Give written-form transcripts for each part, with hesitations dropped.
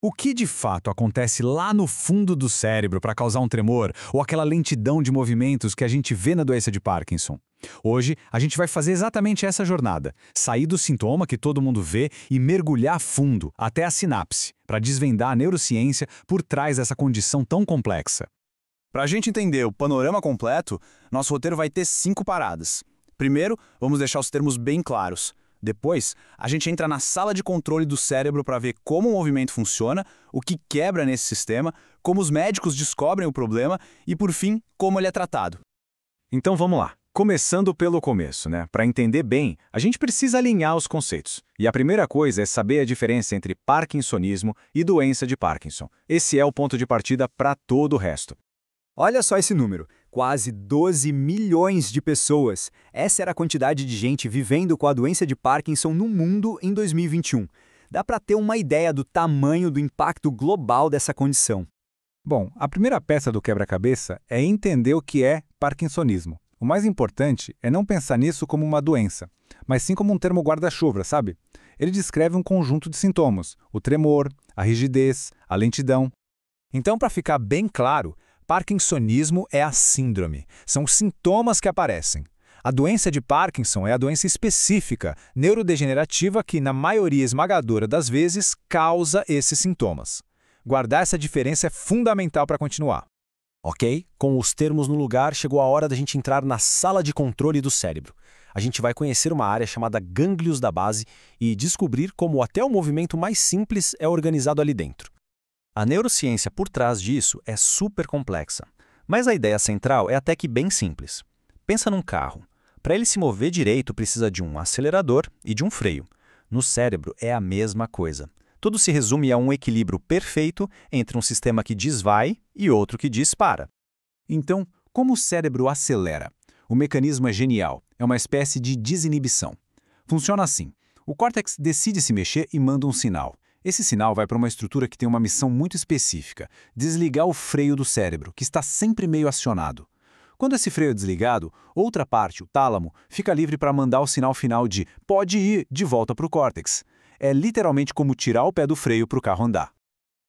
O que de fato acontece lá no fundo do cérebro para causar um tremor ou aquela lentidão de movimentos que a gente vê na doença de Parkinson? Hoje, a gente vai fazer exatamente essa jornada, sair do sintoma que todo mundo vê e mergulhar fundo até a sinapse, para desvendar a neurociência por trás dessa condição tão complexa. Para a gente entender o panorama completo, nosso roteiro vai ter 5 paradas. Primeiro, vamos deixar os termos bem claros. Depois, a gente entra na sala de controle do cérebro para ver como o movimento funciona, o que quebra nesse sistema, como os médicos descobrem o problema e, por fim, como ele é tratado. Então vamos lá. Começando pelo começo, né? Para entender bem, a gente precisa alinhar os conceitos. E a primeira coisa é saber a diferença entre parkinsonismo e doença de Parkinson. Esse é o ponto de partida para todo o resto. Olha só esse número, quase 12 milhões de pessoas. Essa era a quantidade de gente vivendo com a doença de Parkinson no mundo em 2021. Dá para ter uma ideia do tamanho do impacto global dessa condição. Bom, a primeira peça do quebra-cabeça é entender o que é parkinsonismo. O mais importante é não pensar nisso como uma doença, mas sim como um termo guarda-chuva, sabe? Ele descreve um conjunto de sintomas, o tremor, a rigidez, a lentidão. Então, para ficar bem claro, parkinsonismo é a síndrome, são os sintomas que aparecem. A doença de Parkinson é a doença específica, neurodegenerativa que, na maioria esmagadora das vezes, causa esses sintomas. Guardar essa diferença é fundamental para continuar. Ok? Com os termos no lugar, chegou a hora da gente entrar na sala de controle do cérebro. A gente vai conhecer uma área chamada gânglios da base e descobrir como até o movimento mais simples é organizado ali dentro. A neurociência por trás disso é super complexa, mas a ideia central é até que bem simples. Pensa num carro. Para ele se mover direito, precisa de um acelerador e de um freio. No cérebro é a mesma coisa. Tudo se resume a um equilíbrio perfeito entre um sistema que diz vai e outro que diz para. Então, como o cérebro acelera? O mecanismo é genial, é uma espécie de desinibição. Funciona assim: o córtex decide se mexer e manda um sinal. Esse sinal vai para uma estrutura que tem uma missão muito específica: desligar o freio do cérebro, que está sempre meio acionado. Quando esse freio é desligado, outra parte, o tálamo, fica livre para mandar o sinal final de pode ir de volta para o córtex. É literalmente como tirar o pé do freio para o carro andar.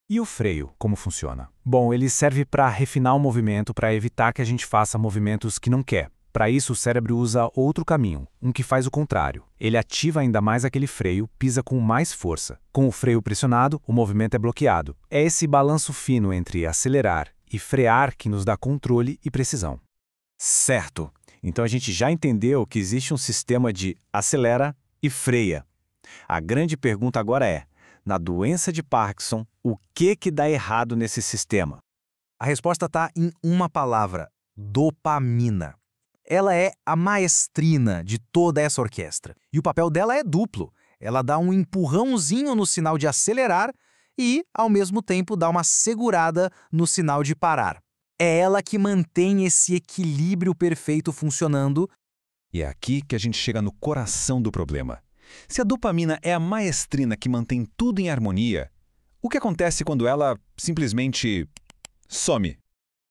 E o freio, como funciona? Bom, ele serve para refinar o movimento, para evitar que a gente faça movimentos que não quer. Para isso, o cérebro usa outro caminho, um que faz o contrário. Ele ativa ainda mais aquele freio, pisa com mais força. Com o freio pressionado, o movimento é bloqueado. É esse balanço fino entre acelerar e frear que nos dá controle e precisão. Certo! Então a gente já entendeu que existe um sistema de acelera e freia. A grande pergunta agora é, na doença de Parkinson, o que dá errado nesse sistema? A resposta está em uma palavra: dopamina. Ela é a maestrina de toda essa orquestra. E o papel dela é duplo. Ela dá um empurrãozinho no sinal de acelerar e, ao mesmo tempo, dá uma segurada no sinal de parar. É ela que mantém esse equilíbrio perfeito funcionando. E é aqui que a gente chega no coração do problema. Se a dopamina é a maestrina que mantém tudo em harmonia, o que acontece quando ela simplesmente some?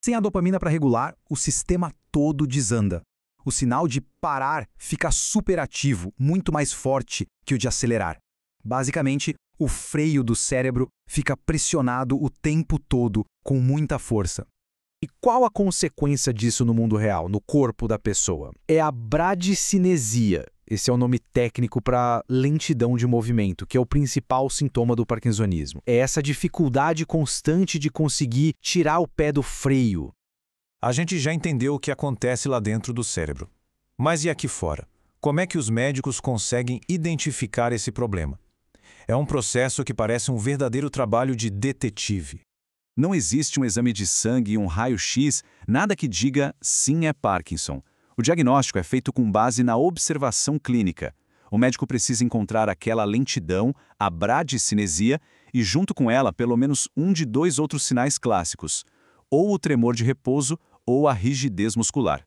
Sem a dopamina para regular, o sistema todo desanda. O sinal de parar fica superativo, muito mais forte que o de acelerar. Basicamente, o freio do cérebro fica pressionado o tempo todo, com muita força. E qual a consequência disso no mundo real, no corpo da pessoa? É a bradicinesia. Esse é o nome técnico para lentidão de movimento, que é o principal sintoma do parkinsonismo. É essa dificuldade constante de conseguir tirar o pé do freio. A gente já entendeu o que acontece lá dentro do cérebro. Mas e aqui fora? Como é que os médicos conseguem identificar esse problema? É um processo que parece um verdadeiro trabalho de detetive. Não existe um exame de sangue e um raio-x, nada que diga sim é Parkinson. O diagnóstico é feito com base na observação clínica. O médico precisa encontrar aquela lentidão, a bradicinesia, e junto com ela pelo menos um de 2 outros sinais clássicos, ou o tremor de repouso ou a rigidez muscular.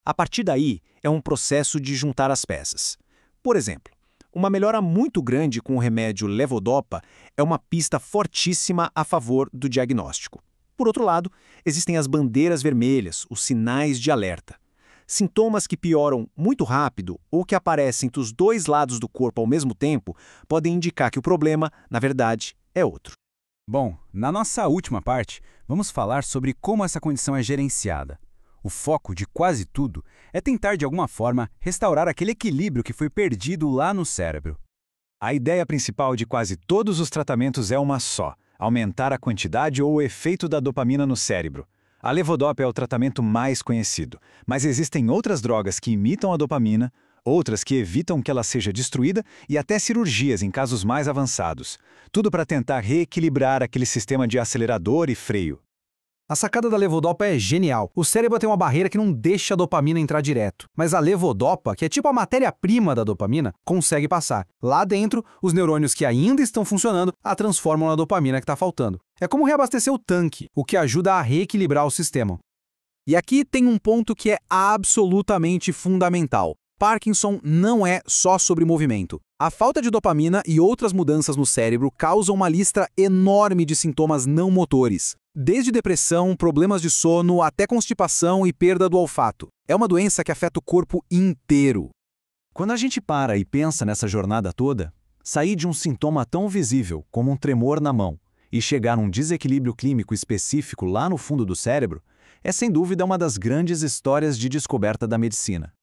A partir daí, é um processo de juntar as peças. Por exemplo, uma melhora muito grande com o remédio levodopa é uma pista fortíssima a favor do diagnóstico. Por outro lado, existem as bandeiras vermelhas, os sinais de alerta. Sintomas que pioram muito rápido ou que aparecem dos 2 lados do corpo ao mesmo tempo podem indicar que o problema, na verdade, é outro. Bom, na nossa última parte, vamos falar sobre como essa condição é gerenciada. O foco de quase tudo é tentar, de alguma forma, restaurar aquele equilíbrio que foi perdido lá no cérebro. A ideia principal de quase todos os tratamentos é uma só: aumentar a quantidade ou o efeito da dopamina no cérebro. A levodopa é o tratamento mais conhecido, mas existem outras drogas que imitam a dopamina, outras que evitam que ela seja destruída e até cirurgias em casos mais avançados. Tudo para tentar reequilibrar aquele sistema de acelerador e freio. A sacada da levodopa é genial. O cérebro tem uma barreira que não deixa a dopamina entrar direto. Mas a levodopa, que é tipo a matéria-prima da dopamina, consegue passar. Lá dentro, os neurônios que ainda estão funcionando a transformam na dopamina que está faltando. É como reabastecer o tanque, o que ajuda a reequilibrar o sistema. E aqui tem um ponto que é absolutamente fundamental. Parkinson não é só sobre movimento. A falta de dopamina e outras mudanças no cérebro causam uma lista enorme de sintomas não motores. Desde depressão, problemas de sono, até constipação e perda do olfato. É uma doença que afeta o corpo inteiro. Quando a gente para e pensa nessa jornada toda, sair de um sintoma tão visível como um tremor na mão e chegar a um desequilíbrio clínico específico lá no fundo do cérebro é sem dúvida uma das grandes histórias de descoberta da medicina.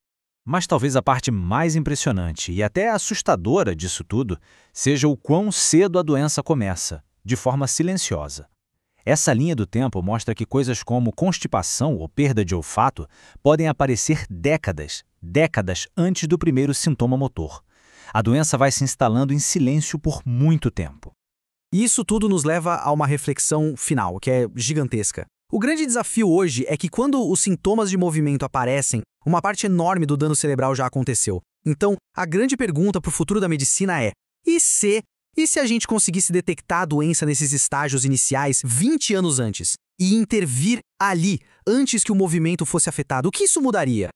Mas talvez a parte mais impressionante e até assustadora disso tudo seja o quão cedo a doença começa, de forma silenciosa. Essa linha do tempo mostra que coisas como constipação ou perda de olfato podem aparecer décadas antes do primeiro sintoma motor. A doença vai se instalando em silêncio por muito tempo. E isso tudo nos leva a uma reflexão final, que é gigantesca. O grande desafio hoje é que quando os sintomas de movimento aparecem, uma parte enorme do dano cerebral já aconteceu. Então, a grande pergunta para o futuro da medicina é: e se a gente conseguisse detectar a doença nesses estágios iniciais 20 anos antes e intervir ali, antes que o movimento fosse afetado, o que isso mudaria?